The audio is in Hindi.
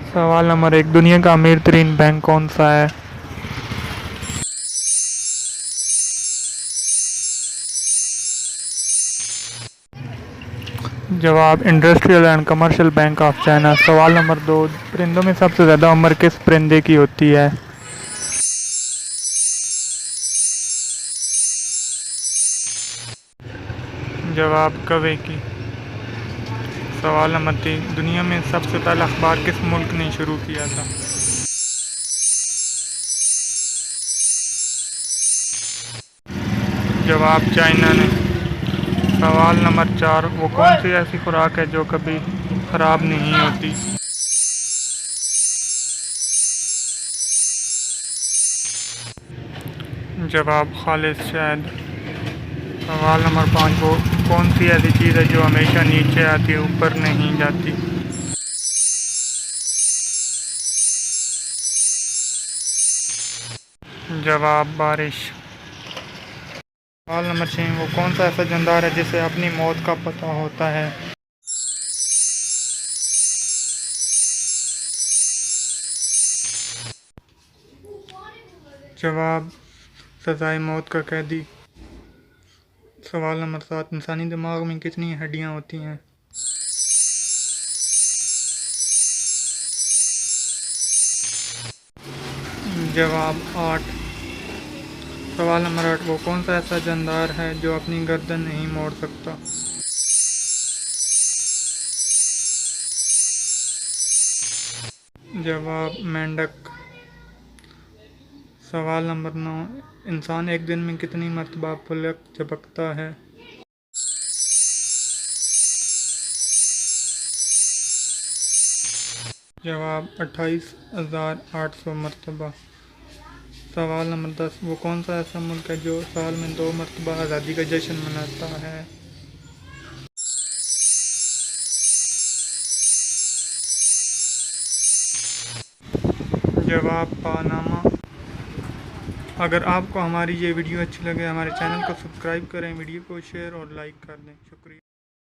सवाल नंबर 1, दुनिया का अमीर तरीन बैंक कौन सा है? जवाब, industrial and commercial bank of China. सवाल नंबर 2, परिंदों में सबसे ज़्यादा उम्र किस परिंदे की होती है? जवाब, कौवे की। सवाल नंबर 3, दुनिया में सबसे पहला अखबार किस मुल्क ने शुरू किया था? जवाब, चाइना ने। सवाल नंबर 4, वो कौन सी ऐसी खुराक है जो कभी ख़राब नहीं होती? जवाब, खालिस शहद। सवाल नंबर 5, वो कौन सी ऐसी चीज़ है जो हमेशा नीचे आती है, ऊपर नहीं जाती? जवाब, बारिश। सवाल नंबर 6, वो कौन सा ऐसा जानदार है जिसे अपनी मौत का पता होता है? जवाब, सजाए मौत का कैदी। सवाल नंबर 7, इंसानी दिमाग में कितनी हड्डियां होती हैं? जवाब, 8। सवाल नंबर 8, वो कौन सा ऐसा जानदार है जो अपनी गर्दन नहीं मोड़ सकता? जवाब, मेंढक। सवाल नंबर 9, इंसान एक दिन में कितनी मरतबा पलक झपकता है? जवाब, 28,800 मरतबा। सवाल नंबर 10, वो कौन सा ऐसा मुल्क है जो साल में 2 मरतबा आज़ादी का जश्न मनाता है? जवाब, पानामा। अगर आपको हमारी ये वीडियो अच्छी लगे, हमारे चैनल को सब्सक्राइब करें, वीडियो को शेयर और लाइक कर दें। शुक्रिया।